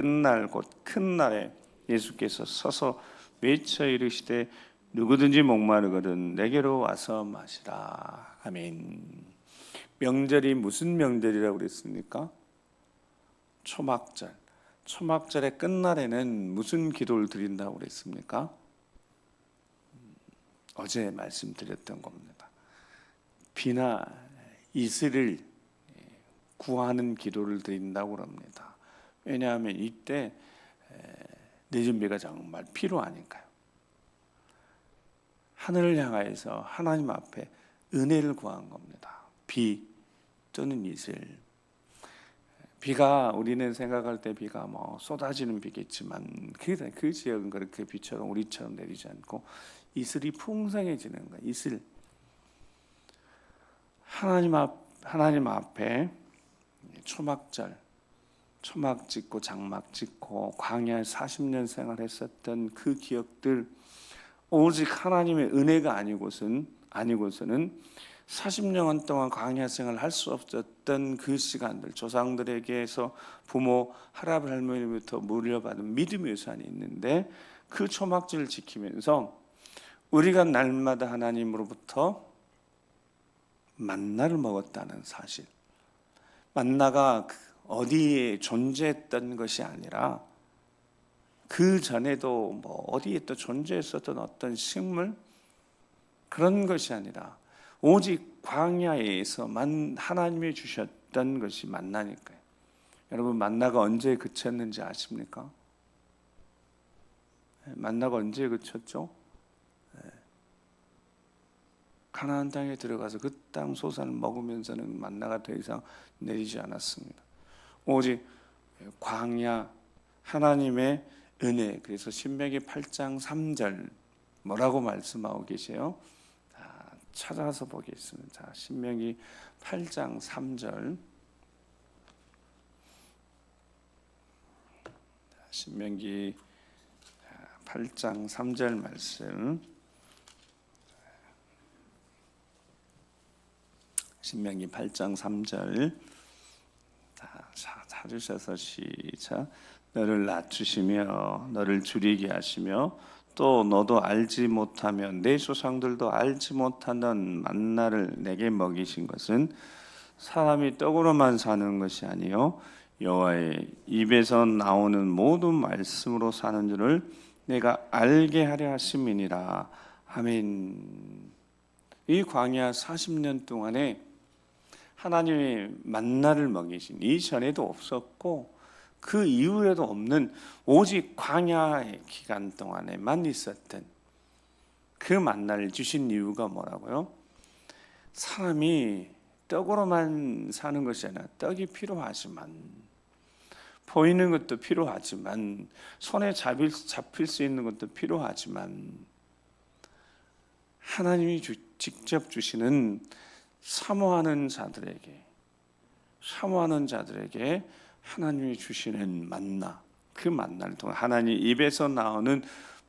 끝날 곧 큰 날에 예수께서 서서 외쳐 이르시되 누구든지 목마르거든 내게로 와서 마시라. 아멘. 명절이 무슨 명절이라고 그랬습니까? 초막절. 초막절의 끝날에는 무슨 기도를 드린다고 그랬습니까? 어제 말씀드렸던 겁니다. 비나 이슬을 구하는 기도를 드린다고 합니다. 왜냐하면 이때 내 준비가 정말 필요하니까요. 하늘을 향하여서 하나님 앞에 은혜를 구한 겁니다. 비 또는 이슬. 비가 우리는 생각할 때 비가 뭐 쏟아지는 비겠지만 그 지역은 그렇게 비처럼 우리처럼 내리지 않고 이슬이 풍성해지는 거예요. 이슬. 하나님 앞에 초막절, 초막 짓고 장막 짓고 광야에 40년 생활했었던 그 기억들, 오직 하나님의 은혜가 아니고서는 40년 동안 광야 생활을 할 수 없었던 그 시간들, 조상들에게서 부모, 할아버지, 할머니부터 물려받은 믿음의 유산이 있는데 그 초막절을 지키면서 우리가 날마다 하나님으로부터 만나를 먹었다는 사실, 만나가 어디에 존재했던 것이 아니라 그 전에도 뭐 어디에 또 존재했었던 어떤 식물, 그런 것이 아니라 오직 광야에서만 하나님이 주셨던 것이 만나니까요. 여러분, 만나가 언제 그쳤는지 아십니까? 만나가 언제 그쳤죠? 가나안 땅에 들어가서 그 땅 소산을 먹으면서는 만나가 더 이상 내리지 않았습니다. 오직 광야, 하나님의 은혜. 그래서 신명기 8장 3절 뭐라고 말씀하고 계세요? 찾아서 보겠습니다. 신명기 8장 3절. 신명기 8장 3절 말씀. 신명기 8장 3절. 찾으셔서 시작. 너를 낮추시며 너를 줄이게 하시며 또 너도 알지 못하며 내 조상들도 알지 못하는 만나를 내게 먹이신 것은 사람이 떡으로만 사는 것이 아니요 여호와의 입에서 나오는 모든 말씀으로 사는 줄을 내가 알게 하려 하심이니라. 아멘. 이 광야 40년 동안에 하나님의 만나를 먹이신, 이전에도 없었고 그 이후에도 없는 오직 광야의 기간 동안에만 있었던 그 만나를 주신 이유가 뭐라고요? 사람이 떡으로만 사는 것이 아니라 떡이 필요하지만, 보이는 것도 필요하지만, 손에 잡힐 수 있는 것도 필요하지만, 하나님이 직접 주시는 사모하는 자들에게 하나님이 주시는 만나, 그 만나를 통해 하나님 입에서 나오는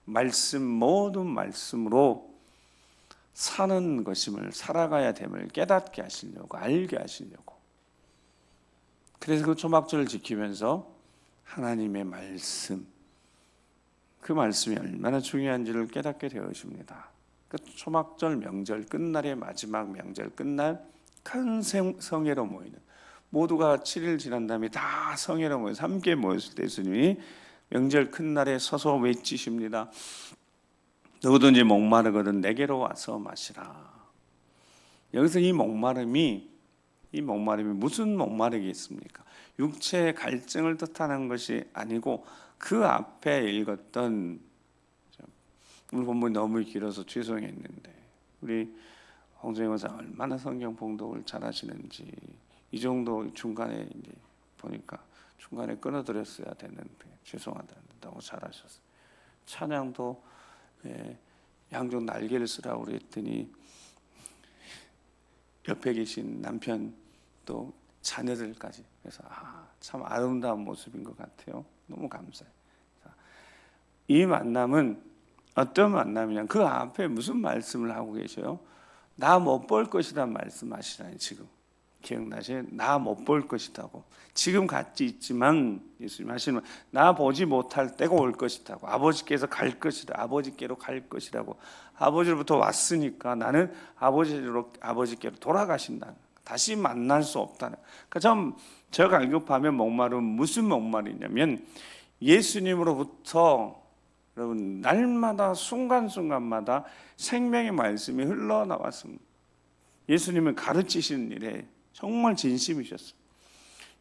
말씀, 모든 말씀으로 사는 것임을, 살아가야 됨을 깨닫게 하시려고, 알게 하시려고. 그래서 그 초막절을 지키면서 하나님의 말씀, 그 말씀이 얼마나 중요한지를 깨닫게 되어집니다. 그 초막절 명절 끝날의 마지막 명절 끝날 큰 성회로 모이는, 모두가 7일 지난 다음에 다 성회로 모여서 함께 모였을 때 예수님이 명절 끝날에 서서 외치십니다. 누구든지 목마르거든 내게로 와서 마시라. 여기서 이 목마름이 무슨 목마르겠습니까? 육체의 갈증을 뜻하는 것이 아니고 그 앞에 읽었던, 오늘 본문이 너무 길어서 죄송했는데 우리 홍정희 원사 얼마나 성경 봉독을 잘하시는지, 이 정도 중간에 이제 보니까 중간에 끊어드렸어야 되는데 죄송하다. 너무 잘하셨어요. 찬양도 양쪽 날개를 쓰라고 그랬더니 옆에 계신 남편 또 자녀들까지, 그래서 참 아름다운 모습인 것 같아요. 너무 감사해요. 이 만남은 어떤 만남이냐, 그 앞에 무슨 말씀을 하고 계셔요? 나 못 볼 것이다 말씀하시라니. 지금 기억나세요? 나 못 볼 것이다고. 지금 같이 있지만 예수님 하시는 나 보지 못할 때가 올 것이다고. 아버지께서 갈 것이다. 아버지께로 갈 것이라고. 아버지로부터 왔으니까 나는 아버지께로 돌아가신다는, 다시 만날 수 없다는. 그러니까 저 갈급하면 목마름은 무슨 목마름이냐면 예수님으로부터 여러분 날마다 순간순간마다 생명의 말씀이 흘러나왔습니다. 예수님은 가르치시는 일에 정말 진심이셨어요.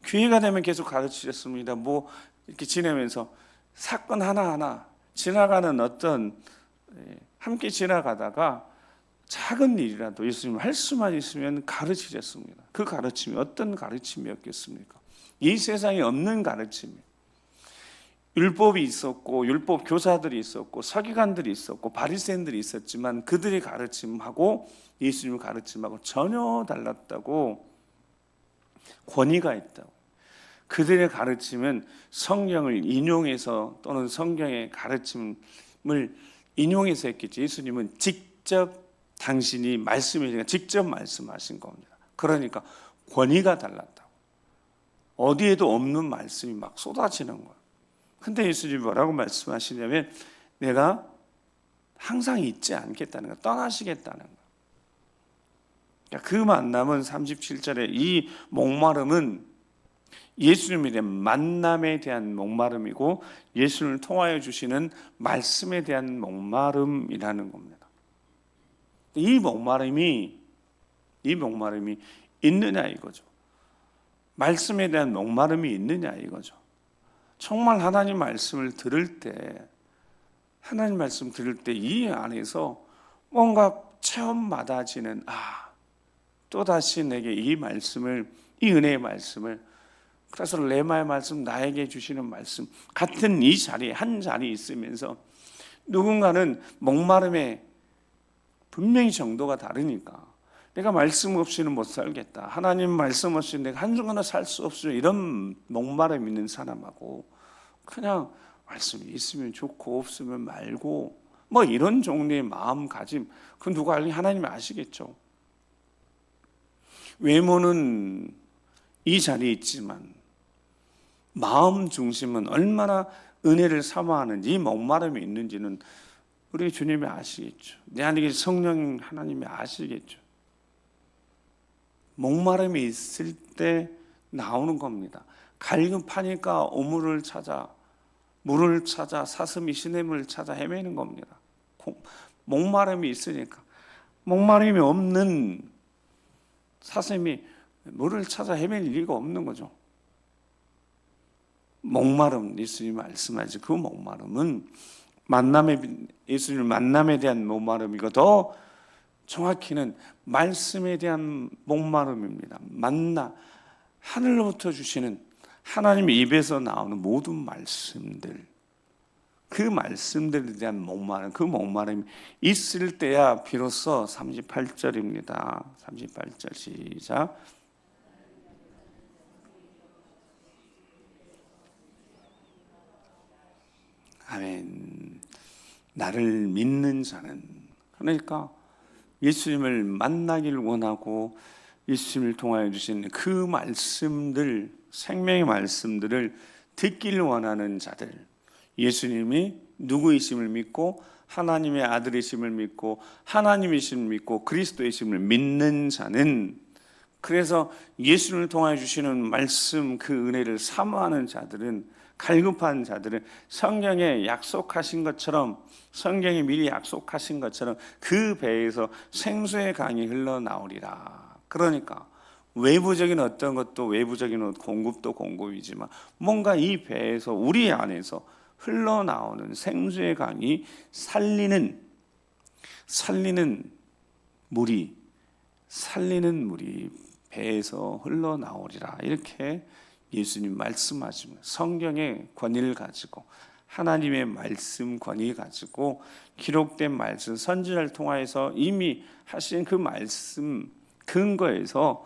기회가 되면 계속 가르치셨습니다. 이렇게 지내면서 사건 하나하나 지나가는 어떤 함께 지나가다가 작은 일이라도 예수님 할 수만 있으면 가르치셨습니다. 그 가르침이 어떤 가르침이었겠습니까? 이 세상에 없는 가르침이에요. 율법이 있었고 율법 교사들이 있었고 서기관들이 있었고 바리새인들이 있었지만 그들의 가르침하고 예수님의 가르침하고 전혀 달랐다고. 권위가 있다고. 그들의 가르침은 성경을 인용해서 또는 성경의 가르침을 인용해서 했겠지. 예수님은 직접 당신이 말씀이니까 직접 말씀하신 겁니다. 그러니까 권위가 달랐다고. 어디에도 없는 말씀이 막 쏟아지는 거예요. 근데 예수님이 뭐라고 말씀하시냐면 내가 항상 있지 않겠다는 거, 떠나시겠다는 거. 그 만남은 37절에 이 목마름은 예수님에 대한 만남에 대한 목마름이고 예수님을 통하여 주시는 말씀에 대한 목마름이라는 겁니다. 이 목마름이 있느냐 이거죠. 말씀에 대한 목마름이 있느냐 이거죠. 정말 하나님 말씀을 들을 때 이 안에서 뭔가 체험받아지는 또다시 내게 이 은혜의 말씀을, 그래서 레마의 말씀, 나에게 주시는 말씀 같은 이 자리에 한 자리에 있으면서 누군가는 목마름에 분명히 정도가 다르니까 내가 말씀 없이는 못 살겠다, 하나님 말씀 없이 내가 한순간도 살 수 없어요, 이런 목마름 있는 사람하고 그냥 말씀이 있으면 좋고 없으면 말고 이런 종류의 마음가짐, 그 누가 알니? 하나님이 아시겠죠. 외모는 이 자리에 있지만 마음 중심은 얼마나 은혜를 사모하는지, 목마름이 있는지는 우리 주님이 아시겠죠. 내 안에 계신 성령 하나님이 아시겠죠. 목마름이 있을 때 나오는 겁니다. 갈급하니까 오물을 찾아, 물을 찾아, 사슴이 시냇물을 찾아 헤매는 겁니다. 목마름이 있으니까. 목마름이 없는 사슴이 물을 찾아 헤맬 리가 없는 거죠. 목마름, 예수님이 말씀하지 그 목마름은 예수님 만남에 대한 목마름이고 더 정확히는 말씀에 대한 목마름입니다. 하늘로부터 주시는 하나님의 입에서 나오는 모든 말씀들, 그 말씀들에 대한 목마름, 그 목마름이 있을 때야 비로소 38절입니다. 38절 시작. 아멘. 나를 믿는 자는, 그러니까 예수님을 만나길 원하고 예수님을 통하여 주신 그 말씀들, 생명의 말씀들을 듣기를 원하는 자들, 예수님이 누구이심을 믿고 하나님의 아들이심을 믿고 하나님이심을 믿고 그리스도이심을 믿는 자는, 그래서 예수님을 통하여 주시는 말씀, 그 은혜를 사모하는 자들은, 갈급한 자들은 성경에 약속하신 것처럼, 성경이 미리 약속하신 것처럼 그 배에서 생수의 강이 흘러나오리라. 그러니까 외부적인 어떤 것도 외부적인 공급도 공급이지만 뭔가 이 배에서, 우리 안에서 흘러나오는 생수의 강이 살리는 물이 배에서 흘러나오리라. 이렇게 예수님 말씀하십니다. 성경의 권위를 가지고, 하나님의 말씀 권위 가지고 기록된 말씀, 선지자를 통하여서 이미 하신 그 말씀 근거에서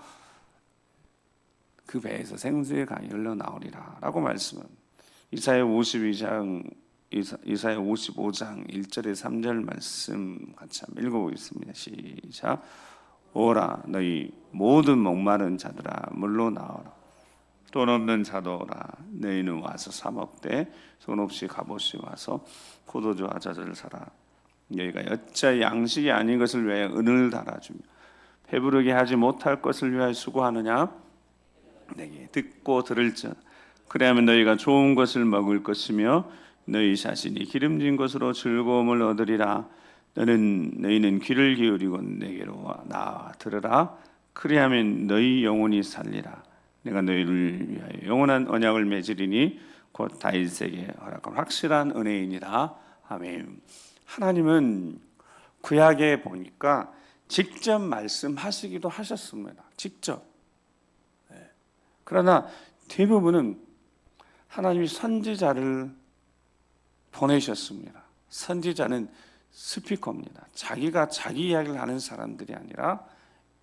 그 배에서 생수의 강이 흘러나오리라 라고 말씀합니다. 이사야 55장 1절에 3절 말씀 같이 한번 읽어보겠습니다. 시작. 오라 너희 모든 목마른 자들아 물로 나오라. 돈 없는 자도 오라. 너희는 와서 사 먹되 돈 없이 값없이 와서 포도주와 젖을 사라. 너희가 여짜 양식이 아닌 것을 위하여 은을 달아주며 배부르게 하지 못할 것을 위하여 수고하느냐. 내게 듣고 들을지어다. 그래야면 너희가 좋은 것을 먹을 것이며 너희 자신이 기름진 것으로 즐거움을 얻으리라. 너희는 귀를 기울이고 내게로 나와 들으라. 그리하면 너희 영혼이 살리라. 내가 너희를 위하여 영원한 언약을 맺으리니 곧 다윗에게 허락한 확실한 은혜이니라. 아멘. 하나님은 구약에 보니까 직접 말씀하시기도 하셨습니다. 직접. 그러나 대부분은 하나님이 선지자를 보내셨습니다. 선지자는 스피커입니다. 자기가 자기 이야기를 하는 사람들이 아니라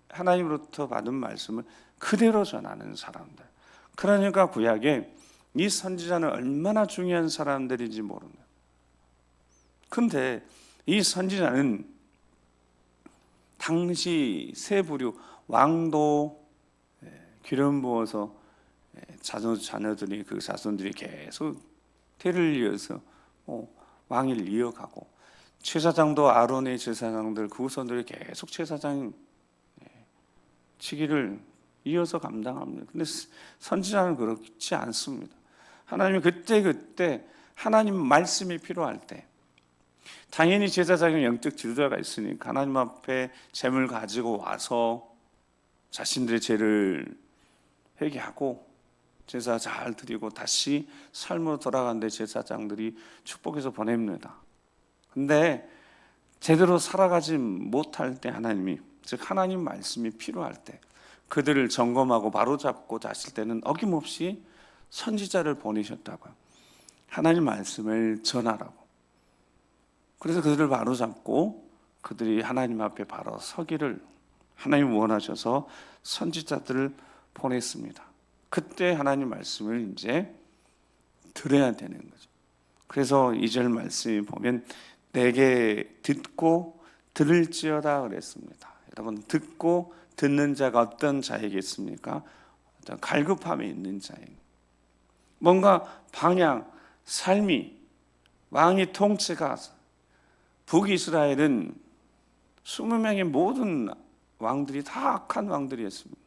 하나님으로부터 받은 말씀을 그대로 전하는 사람들. 그러니까 구약에 이 선지자는 얼마나 중요한 사람들인지 모릅니다. 근데 이 선지자는 당시 세 부류 왕도 기름 부어서 자녀들이 그 자손들이 계속 대를 이어서 왕위를 이어가고 제사장도 아론의 제사장들 그 후손들이 계속 제사장 치기를 이어서 감당합니다. 근데 선지자는 그렇지 않습니다. 하나님이 그때 하나님 말씀이 필요할 때 당연히 제사장의 영적 지도자가 있으니까 하나님 앞에 재물 가지고 와서 자신들의 죄를 회개하고 제사 잘 드리고 다시 삶으로 돌아가는데 제사장들이 축복해서 보냅니다. 근데 제대로 살아가지 못할 때 하나님이, 즉 하나님 말씀이 필요할 때 그들을 점검하고 바로잡고자 하실 때는 어김없이 선지자를 보내셨다고요. 하나님 말씀을 전하라고. 그래서 그들을 바로잡고 그들이 하나님 앞에 바로 서기를 하나님 원하셔서 선지자들을 보냈습니다. 그때 하나님 말씀을 이제 들어야 되는 거죠. 그래서 2절 말씀에 보면 내게 듣고 들을지어다 그랬습니다. 여러분, 듣고 듣는 자가 어떤 자이겠습니까? 어떤 갈급함에 있는 자예요. 뭔가 방향, 삶이, 왕의 통치가, 북이스라엘은 20명의 모든 왕들이 다 악한 왕들이었습니다.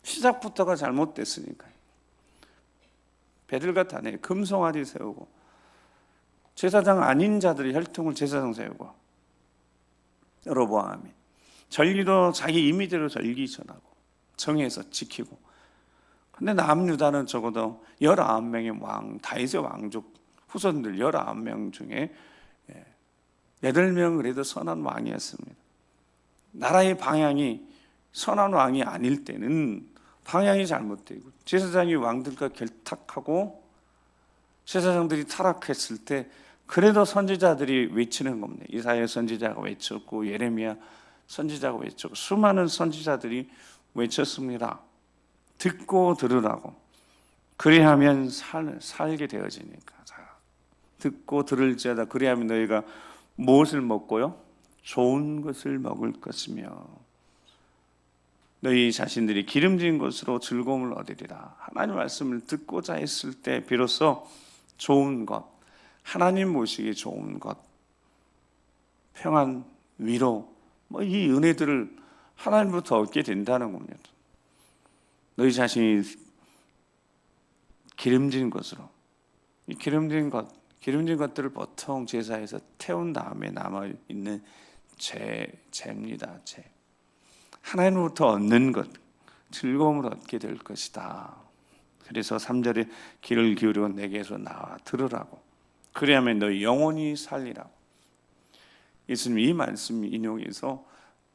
시작부터가 잘못됐으니까요. 배들과 단에 금송아지 세우고 제사장 아닌 자들이 혈통을 제사장 세우고 여로보암이 절기도 자기 임의대로 절기 전하고 정해서 지키고. 근데 남유다는 적어도 19명의 왕, 다윗의 왕족 후손들 19명 중에 8명 그래도 선한 왕이었습니다. 나라의 방향이 선한 왕이 아닐 때는 방향이 잘못되고 제사장이 왕들과 결탁하고 제사장들이 타락했을 때 그래도 선지자들이 외치는 겁니다. 이사야 선지자가 외쳤고 예레미야 선지자가 외쳤고 수많은 선지자들이 외쳤습니다. 듣고 들으라고. 그리하면 살게 되어지니까. 자, 듣고 들을지어다. 그리하면 너희가 무엇을 먹고요? 좋은 것을 먹을 것이며 너희 자신들이 기름진 것으로 즐거움을 얻으리라. 하나님 말씀을 듣고자 했을 때 비로소 좋은 것, 하나님 모시기 좋은 것, 평안, 위로, 이 은혜들을 하나님부터 얻게 된다는 겁니다. 너희 자신이 기름진 것으로, 이 기름진 것들을 보통 제사에서 태운 다음에 남아 있는 죄입니다. 죄. 하나님으로부터 얻는 것, 즐거움을 얻게 될 것이다. 그래서 3절에 귀를 기울이고 내게서 나와 들으라고. 그래야만 너희 영혼이 살리라고. 예수님 이 말씀 인용해서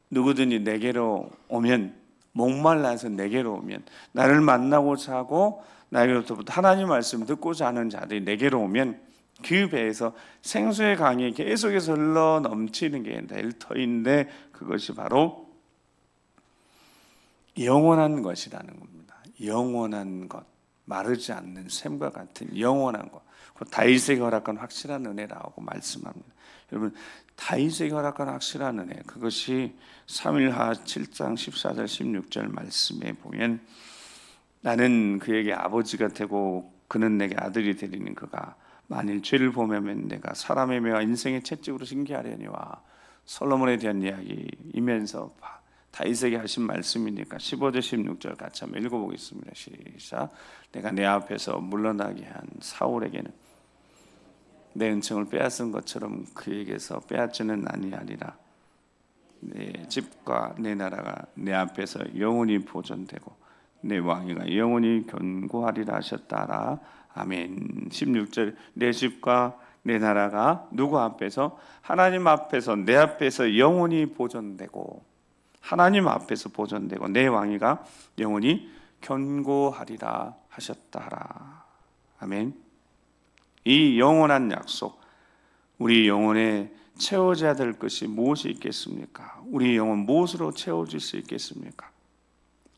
누구든지 내게로 오면, 목말라서 내게로 오면, 나를 만나고자 하고 나에게로부터 하나님 말씀 듣고자 하는 자들이 내게로 오면 그 배에서 생수의 강이 계속해서 흘러 넘치는 게 델터인데 그것이 바로 영원한 것이라는 겁니다. 영원한 것, 마르지 않는 샘과 같은 영원한 것. 그 다윗에게 허락한 확실한 은혜라고 말씀합니다. 여러분, 다윗에게 허락한 확실한 은혜, 그것이 사무엘하 7장 14절 16절 말씀에 보면 나는 그에게 아버지가 되고 그는 내게 아들이 되리니 그가 만일 죄를 범하면 내가 사람의 매와 인생의 채찍으로 징계하려니와 솔로몬에 대한 이야기이면서 다윗에게 하신 말씀이니까 15절 16절 같이 한번 읽어보겠습니다. 시작. 내가 내 앞에서 물러나게 한 사울에게는 내 은총을 빼앗은 것처럼 그에게서 빼앗지는 아니하리라. 내 집과 내 나라가 내 앞에서 영원히 보존되고 내 왕위가 영원히 견고하리라 하셨다라. 아멘. 16절 내 집과 내 나라가 누구 앞에서? 하나님 앞에서, 내 앞에서 영원히 보존되고, 하나님 앞에서 보존되고 내 왕위가 영원히 견고하리라 하셨다라. 아멘. 이 영원한 약속, 우리 영혼에 채워져야 될 것이 무엇이 있겠습니까? 우리 영혼 무엇으로 채워질 수 있겠습니까?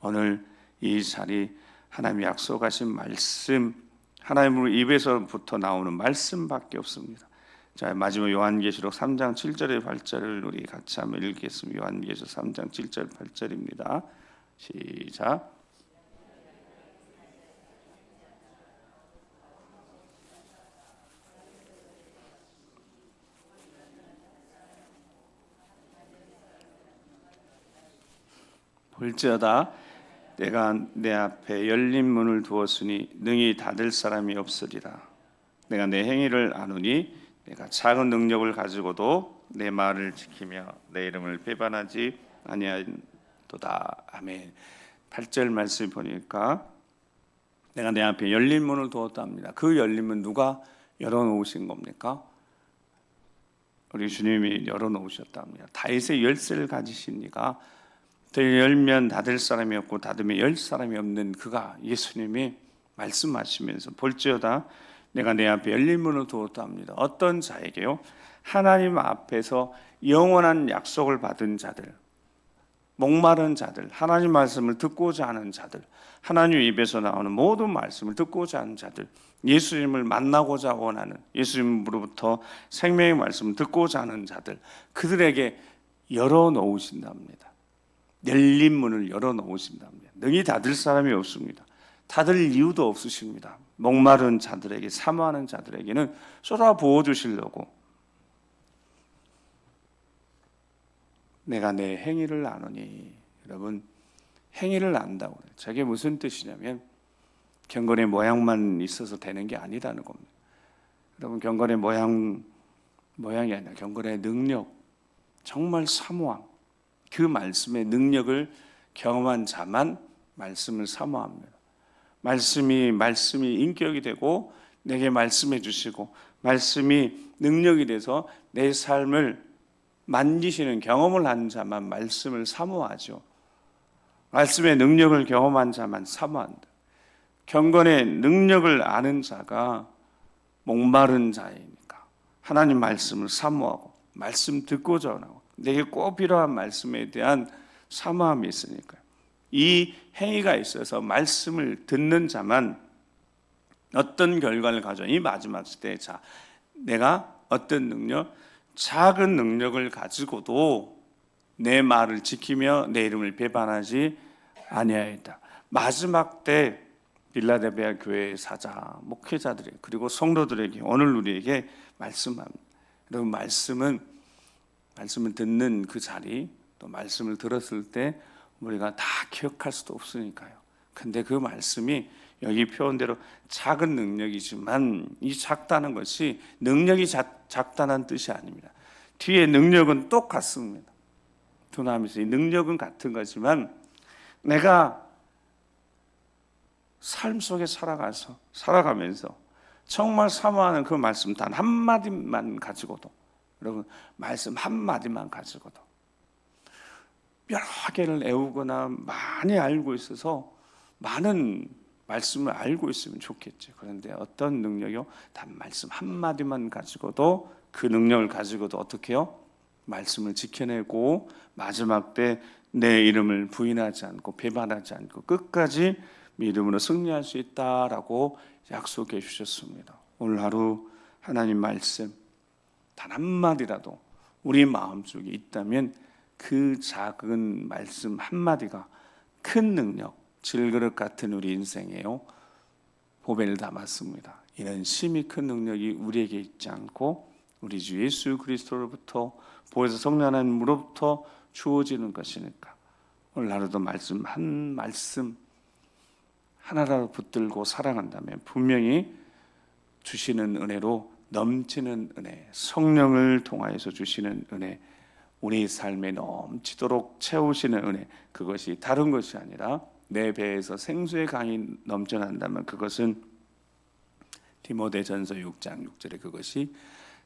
오늘 이 자리 하나님이 약속하신 말씀, 하나님으로 입에서부터 나오는 말씀밖에 없습니다. 자, 마지막 요한계시록 3장 7절의 8절을 우리 같이 한번 읽겠습니다. 요한계시록 3장 7절 8절입니다. 시작. 볼지어다 내가 내 앞에 열린 문을 두었으니 능히 닫을 사람이 없으리라. 내가 내 행위를 아노니 내가 작은 능력을 가지고도 내 말을 지키며 내 이름을 배반하지 아니하도다. 아멘. 8절 말씀 보니까 내가 내 앞에 열린 문을 두었다 합니다. 그 열린 문 누가 열어놓으신 겁니까? 우리 주님이 열어놓으셨다 합니다. 다윗의 열쇠를 가지신 이가 열면 닫을 사람이 없고 닫으면 열 사람이 없는 그가, 예수님이 말씀하시면서 볼지어다 내가 내 앞에 열린 문을 두었다 합니다. 어떤 자에게요? 하나님 앞에서 영원한 약속을 받은 자들, 목마른 자들, 하나님 말씀을 듣고자 하는 자들, 하나님 입에서 나오는 모든 말씀을 듣고자 하는 자들, 예수님을 만나고자 원하는, 예수님으로부터 생명의 말씀을 듣고자 하는 자들, 그들에게 열어놓으신답니다. 열린 문을 열어놓으신답니다. 능히 닫을 사람이 없습니다. 닫을 이유도 없으십니다. 목마른 자들에게, 사모하는 자들에게는 쏟아 부어주시려고 내가 내 행위를 아노니. 여러분, 행위를 안다고 그래요. 저게 무슨 뜻이냐면 경건의 모양만 있어서 되는 게 아니라는 겁니다. 여러분, 경건의 모양이 아니라 경건의 능력, 정말 사모함, 그 말씀의 능력을 경험한 자만 말씀을 사모합니다. 말씀이 인격이 되고 내게 말씀해 주시고 말씀이 능력이 돼서 내 삶을 만지시는 경험을 한 자만 말씀을 사모하죠. 말씀의 능력을 경험한 자만 사모한다. 경건의 능력을 아는 자가 목마른 자이니까 하나님 말씀을 사모하고 말씀 듣고 전하고 내게 꼭 필요한 말씀에 대한 사모함이 있으니까요. 이 행위가 있어서 말씀을 듣는 자만 어떤 결과를 가져? 이 마지막 시대에 자, 내가 어떤 능력? 작은 능력을 가지고도 내 말을 지키며 내 이름을 배반하지 아니하였다. 마지막 때 빌라델비아 교회의 사자, 목회자들에게 그리고 성도들에게 오늘 우리에게 말씀합니다. 여러분, 말씀을 듣는 그 자리, 또 말씀을 들었을 때 우리가 다 기억할 수도 없으니까요. 근데 그 말씀이 여기 표현대로 작은 능력이지만 이 작다는 것이 능력이 작다는 뜻이 아닙니다. 뒤에 능력은 똑같습니다. 두나미에서 이 능력은 같은 거지만 내가 삶 속에 살아가면서 정말 사모하는 그 말씀 단 한마디만 가지고도, 여러분, 말씀 한마디만 가지고도 여러 개를 애우거나 많이 알고 있어서 많은 말씀을 알고 있으면 좋겠죠. 그런데 어떤 능력이요? 단 말씀 한마디만 가지고도, 그 능력을 가지고도 어떻게 해요? 말씀을 지켜내고 마지막 때 내 이름을 부인하지 않고 배반하지 않고 끝까지 믿음으로 승리할 수 있다라고 약속해 주셨습니다. 오늘 하루 하나님 말씀 단 한마디라도 우리 마음속에 있다면 그 작은 말씀 한마디가 큰 능력, 질그릇 같은 우리 인생에요 보배를 담았습니다. 이런 심히 큰 능력이 우리에게 있지 않고 우리 주 예수 그리스도로부터 보혜사 성령 하나님으로부터 주어지는 것이니까 오늘 하루도 말씀 한 말씀 하나라도 붙들고 살아간다면 분명히 주시는 은혜로 넘치는 은혜, 성령을 통하여서 주시는 은혜, 우리 삶에 넘치도록 채우시는 은혜, 그것이 다른 것이 아니라 내 배에서 생수의 강이 넘쳐난다면 그것은 디모데전서 6장 6절에 그것이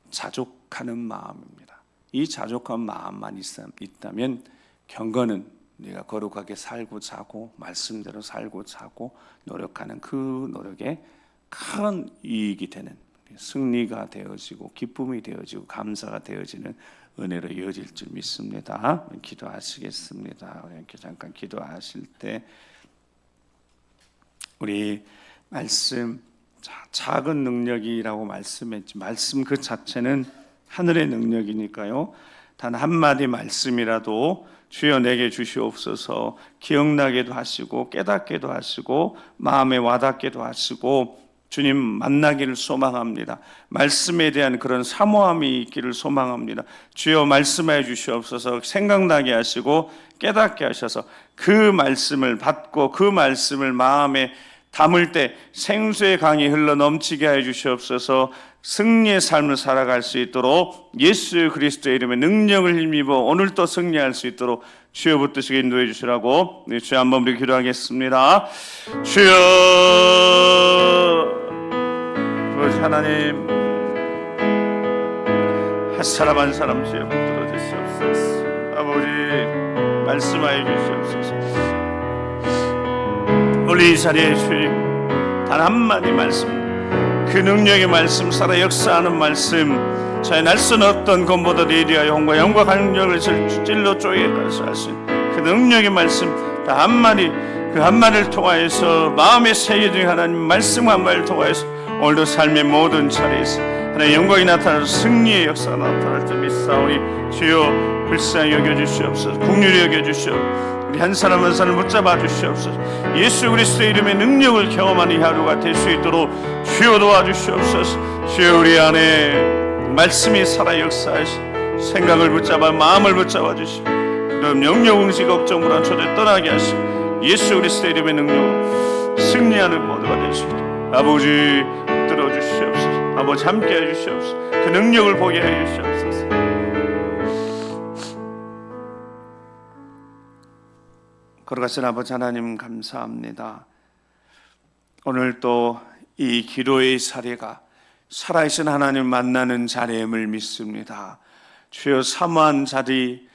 자족하는 마음입니다. 이 자족한 마음만 있다면 경건은 네가 거룩하게 살고 자고 말씀대로 살고 자고 노력하는 그 노력에 큰 이익이 되는 승리가 되어지고 기쁨이 되어지고 감사가 되어지는 은혜로 이어질 줄 믿습니다. 기도하시겠습니다. 우리 잠깐 기도하실 때 우리 말씀 작은 능력이라고 말씀했지 말씀 그 자체는 하늘의 능력이니까요. 단 한마디 말씀이라도 주여 내게 주시옵소서 기억나게도 하시고 깨닫게도 하시고 마음에 와닿게도 하시고 주님 만나기를 소망합니다. 말씀에 대한 그런 사모함이 있기를 소망합니다. 주여 말씀해 주시옵소서 생각나게 하시고 깨닫게 하셔서 그 말씀을 받고 그 말씀을 마음에 담을 때 생수의 강이 흘러 넘치게 해 주시옵소서. 승리의 삶을 살아갈 수 있도록 예수 그리스도의 이름에 능력을 힘입어 오늘도 승리할 수 있도록 주여 붙드시게 인도해 주시라고 주여 한번 우리 기도하겠습니다. 주여 아버지 하나님 한 사람 한 사람 주여 붙들어 주시옵소서. 아버지 말씀하여 주시옵소서. 우리 이 자리에 주님 단 한마디 말씀 그 능력의 말씀 살아 역사하는 말씀 저의 날선 어떤 것보다 예리하여 홍과 영과 강력을 찔러 쪼개서 할 수 있는 그 능력의 말씀 단 한마디 그 한마디를 통하여서 마음의 세계 중에 하나님 말씀 한마디를 통하여서 오늘도 삶의 모든 자리에서 하나님의 영광이 나타나서 승리의 역사가 나타날 때 믿사오니 주여 불쌍히 여겨주시옵소서. 긍휼히 여겨주시옵소서. 우리 한 사람 한 사람을 붙잡아 주시옵소서. 예수 그리스도의 이름의 능력을 경험하는 하루가 될 수 있도록 주여 도와주시옵소서. 주여 우리 안에 말씀이 살아 역사하시고 생각을 붙잡아 마음을 붙잡아 주시고 그럼 영영 응시 걱정 불안 초대 떠나게 하시고 예수 그리스도의 이름의 능력으로 승리하는 모두가 될 수 있도록 아버지 붙들어 주시옵소서. 아버지 함께 해 주시옵소서. 그 능력을 보게 해 주시옵소서. 거룩하신 아버지 하나님 감사합니다. 오늘 또 이 기도의 자리가 살아계신 하나님 만나는 자리임을 믿습니다. 주여 사모한 자리,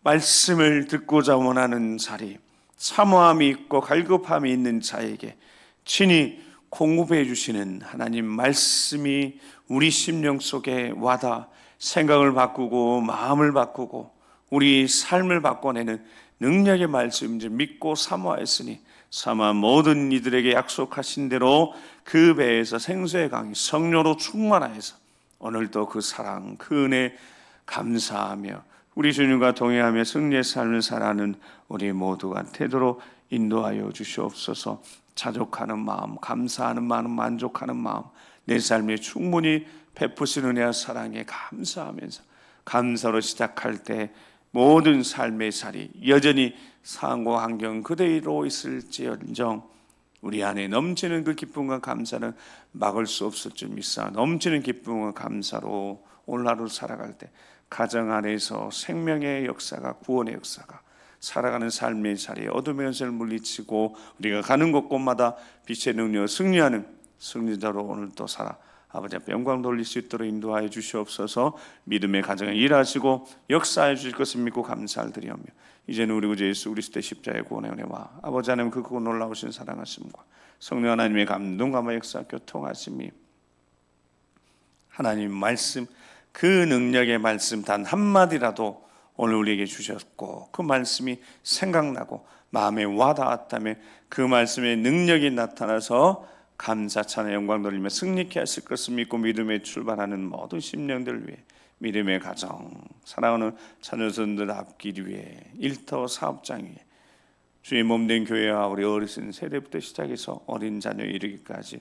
말씀을 듣고자 원하는 자리, 사모함이 있고 갈급함이 있는 자에게 친히 공급해 주시는 하나님 말씀이 우리 심령 속에 와닿아 생각을 바꾸고 마음을 바꾸고 우리 삶을 바꿔내는 능력의 말씀인지 믿고 사모하였으니 사모한 모든 이들에게 약속하신 대로 그 배에서 생수의 강이 성령으로 충만하여서 오늘도 그 사랑 그 은혜 감사하며 우리 주님과 동행하며 승리의 삶을 살아가는 우리 모두가 되도록 인도하여 주시옵소서. 자족하는 마음, 감사하는 마음, 만족하는 마음, 내 삶에 충분히 베푸시는 은혜와 사랑에 감사하면서 감사로 시작할 때 모든 삶의 자리 여전히 상황과 환경 그대로 있을지언정 우리 안에 넘치는 그 기쁨과 감사는 막을 수 없을 줄 믿사 넘치는 기쁨과 감사로 오늘 하루 살아갈 때 가정 안에서 생명의 역사가 구원의 역사가 살아가는 삶의 자리에 어둠의 연세를 물리치고 우리가 가는 곳곳마다 빛의 능력을 승리하는 승리자로 오늘 또 살아 아버지 앞에 영광 돌릴 수 있도록 인도하여 주시옵소서. 믿음의 가정에 일하시고 역사해 주실 것을 믿고 감사를 드리오며 이제는 우리 구주 예수 그리스도의 십자가의 구원의 은혜와 아버지 하나님 그 크고 놀라우신 사랑하심과 성령 하나님의 감동과 역사 교통하심이 하나님 말씀 그 능력의 말씀 단 한마디라도 오늘 우리에게 주셨고 그 말씀이 생각나고 마음에 와닿았다면 그 말씀의 능력이 나타나서 감사 찬양 영광 돌리며 승리케 하실 것을 믿고 믿음에 출발하는 모든 심령들 위해, 믿음의 가정, 사랑하는 자녀선들 앞길 위해, 일터 사업장 위해, 주의 몸된 교회와 우리 어르신 세대부터 시작해서 어린 자녀 이르기까지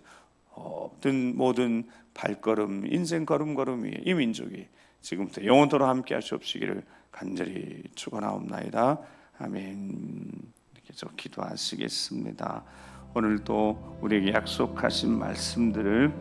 모든 발걸음, 인생 걸음걸음 위에 이 민족이 지금부터 영원토록 함께 하시옵시기를 간절히 축원하옵나이다. 아멘. 이렇게 기도하시겠습니다. 오늘도 우리에게 약속하신 말씀들을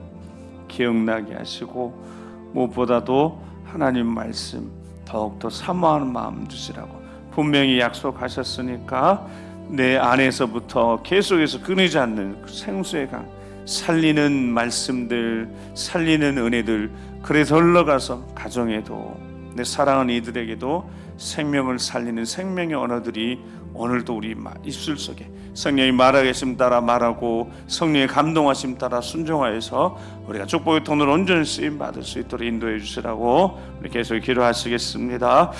기억나게 하시고, 무엇보다도 하나님 말씀 더욱더 사모하는 마음 주시라고 분명히 약속하셨으니까 내 안에서부터 계속해서 끊이지 않는 생수의 강, 살리는 말씀들, 살리는 은혜들, 그래서 흘러가서 가정에도, 내 사랑하는 이들에게도 생명을 살리는 생명의 언어들이 오늘도 우리 입술 속에 성령이 말하심 따라 말하고 성령의 감동하심 따라 순종하여서 우리가 축복의 통로로 온전히 쓰임 받을 수 있도록 인도해 주시라고 우리 계속 기도하시겠습니다.